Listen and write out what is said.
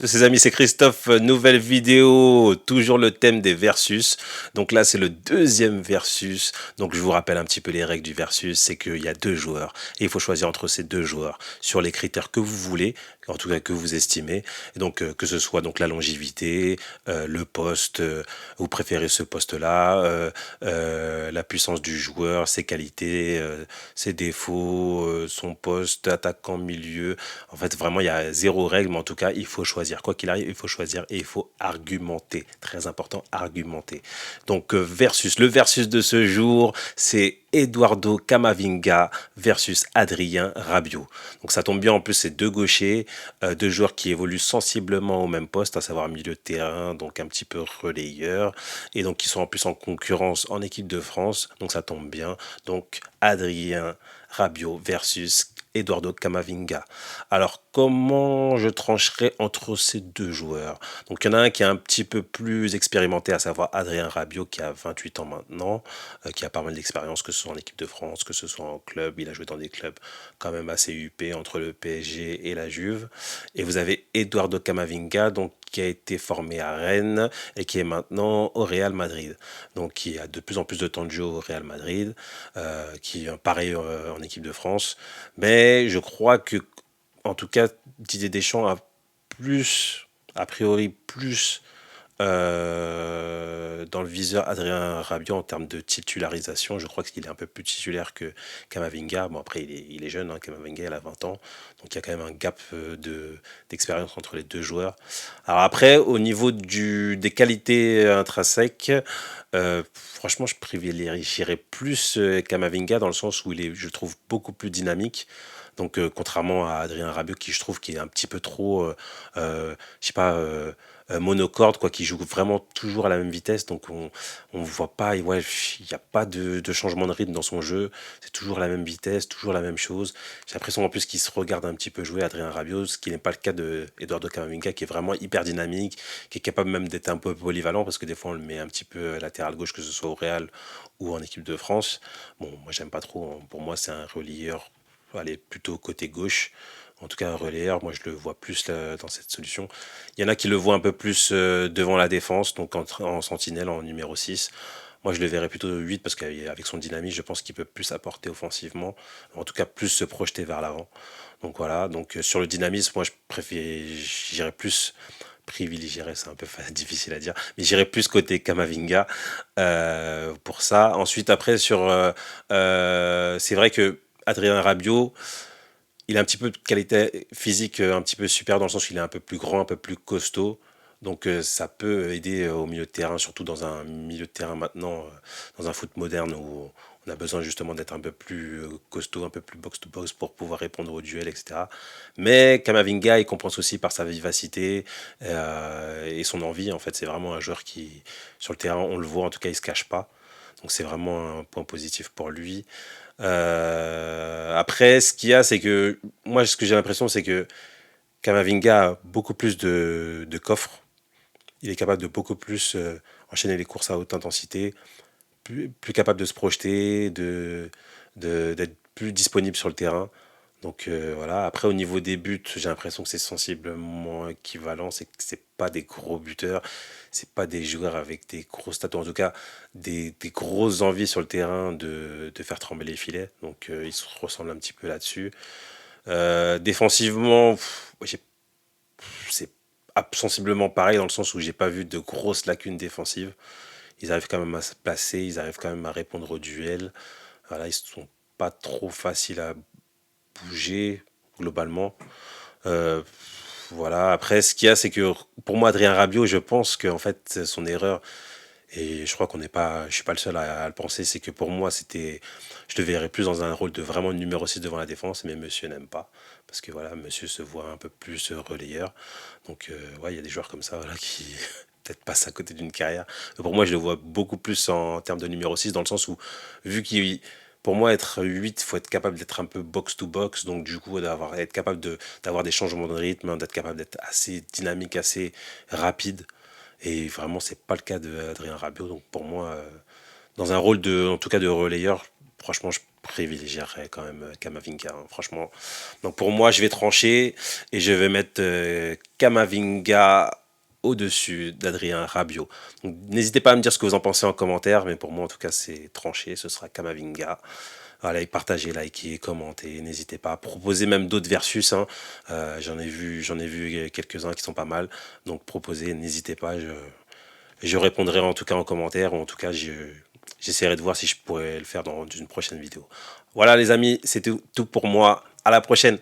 Ses amis, c'est Christophe, nouvelle vidéo, toujours le thème des versus. Donc là, c'est le deuxième versus. Donc je vous rappelle un petit peu les règles du versus, c'est qu'il y a deux joueurs et il faut choisir entre ces deux joueurs sur les critères que vous voulez, en tout cas que vous estimez. Et donc que ce soit donc la longévité, le poste, vous préférez ce poste-là, la puissance du joueur, ses qualités, ses défauts, son poste, attaquant, milieu. En fait, vraiment, il y a zéro règle, mais en tout cas, il faut choisir. Quoi qu'il arrive, il faut choisir et il faut argumenter. Très important, argumenter. Donc, le versus de ce jour, c'est Eduardo Camavinga versus Adrien Rabiot. Donc, ça tombe bien, en plus, c'est deux gauchers, deux joueurs qui évoluent sensiblement au même poste, à savoir milieu de terrain, donc un petit peu relayeur, et donc qui sont en plus en concurrence en équipe de France. Donc, ça tombe bien. Donc, Adrien Rabiot versus Eduardo Camavinga. Alors, comment je trancherai entre ces deux joueurs? Donc, il y en a un qui est un petit peu plus expérimenté, à savoir Adrien Rabiot, qui a 28 ans maintenant, qui a pas mal d'expérience, que ce soit en équipe de France, que ce soit en club. Il a joué dans des clubs quand même assez huppés, entre le PSG et la Juve. Et vous avez Eduardo Camavinga, donc, qui a été formé à Rennes et qui est maintenant au Real Madrid. Donc, qui a de plus en plus de temps de jeu au Real Madrid, qui est pareil en équipe de France. Mais je crois que, en tout cas, Didier Deschamps a plus, a priori, plus dans le viseur Adrien Rabiot en termes de titularisation. Je crois qu'il est un peu plus titulaire que Kamavinga. Bon, après, il est jeune, hein, Kamavinga, il a 20 ans. Donc, il y a quand même un gap d'expérience entre les deux joueurs. Alors après, au niveau des qualités intrinsèques, franchement, je privilégierais plus Kamavinga dans le sens où je trouve, beaucoup plus dynamique. Donc, contrairement à Adrien Rabiot, qui je trouve qui est un petit peu trop, je sais pas, monocorde, quoi, qui joue vraiment toujours à la même vitesse. Donc, on voit pas, ouais, il n'y a pas de changement de rythme dans son jeu. C'est toujours la même vitesse, toujours la même chose. J'ai l'impression en plus qu'il se regarde un petit peu jouer Adrien Rabiot, ce qui n'est pas le cas de Eduardo Camavinga, qui est vraiment hyper dynamique, qui est capable même d'être un peu polyvalent, parce que des fois on le met un petit peu latéral gauche, que ce soit au Real ou en équipe de France. Bon, moi j'aime pas trop, hein. Pour moi c'est un relayeur, allez, plutôt côté gauche. En tout cas, un relayeur, moi je le vois plus là, dans cette solution. Il y en a qui le voient un peu plus devant la défense, donc en sentinelle, en numéro 6. Moi, je le verrais plutôt 8 parce qu'avec son dynamisme, je pense qu'il peut plus apporter offensivement, en tout cas plus se projeter vers l'avant. Donc voilà, donc sur le dynamisme, moi je préfère, j'irais plus, privilégierais, c'est un peu difficile à dire, mais j'irais plus côté Kamavinga pour ça. Ensuite, après, c'est vrai que Adrien Rabiot, il a un petit peu de qualité physique un petit peu super dans le sens où il est un peu plus grand, un peu plus costaud. Donc ça peut aider au milieu de terrain, surtout dans un milieu de terrain maintenant, dans un foot moderne où on a besoin justement d'être un peu plus costaud, un peu plus box-to-box pour pouvoir répondre aux duels, etc. Mais Kamavinga, il compense aussi par sa vivacité et son envie. En fait, c'est vraiment un joueur qui, sur le terrain, on le voit, en tout cas, il se cache pas. Donc c'est vraiment un point positif pour lui. Après, ce qu'il y a, c'est que moi, ce que j'ai l'impression, c'est que Kamavinga a beaucoup plus de coffre. Il est capable de beaucoup plus enchaîner les courses à haute intensité, plus capable de se projeter, d'être plus disponible sur le terrain. Donc voilà. Après, au niveau des buts, j'ai l'impression que c'est sensiblement équivalent. C'est que c'est pas des gros buteurs, c'est pas des joueurs avec des grosses stats, en tout cas des grosses envies sur le terrain de faire trembler les filets. Donc ils se ressemblent un petit peu là-dessus. Défensivement, c'est sensiblement pareil dans le sens où j'ai pas vu de grosses lacunes défensives. Ils arrivent quand même à se placer, ils arrivent quand même à répondre au duel. Voilà, ils sont pas trop faciles à bouger globalement. Euh, voilà. Après, ce qu'il y a, c'est que pour moi, Adrien Rabiot, je pense que en fait, son erreur, et je crois je suis pas le seul à le penser, c'est que pour moi, je le verrais plus dans un rôle de vraiment numéro 6 devant la défense, mais monsieur n'aime pas. Parce que voilà, monsieur se voit un peu plus relayeur. Donc, ouais, il y a des joueurs comme ça, voilà, qui peut-être passent à côté d'une carrière. Mais pour moi, je le vois beaucoup plus en termes de numéro 6 dans le sens où, vu qu'il pour moi, être 8, il faut être capable d'être un peu box-to-box, donc du coup, être capable d'avoir des changements de rythme, d'être capable d'être assez dynamique, assez rapide. Et vraiment, c'est pas le cas d'Adrien Rabiot. Donc pour moi, dans un rôle en tout cas de relayeur, franchement, privilégierais quand même Kamavinga, hein, franchement. Donc pour moi, je vais trancher et je vais mettre Kamavinga au-dessus d'Adrien Rabiot. Donc, n'hésitez pas à me dire ce que vous en pensez en commentaire, mais pour moi, en tout cas, c'est tranché. Ce sera Kamavinga. Voilà, et partagez, likez, commentez. N'hésitez pas à proposer même d'autres versus, hein. J'en ai vu quelques-uns qui sont pas mal. Donc proposez, n'hésitez pas. Je répondrai en tout cas en commentaire, ou en tout cas, j'essaierai de voir si je pourrais le faire dans une prochaine vidéo. Voilà les amis, c'est tout pour moi. À la prochaine.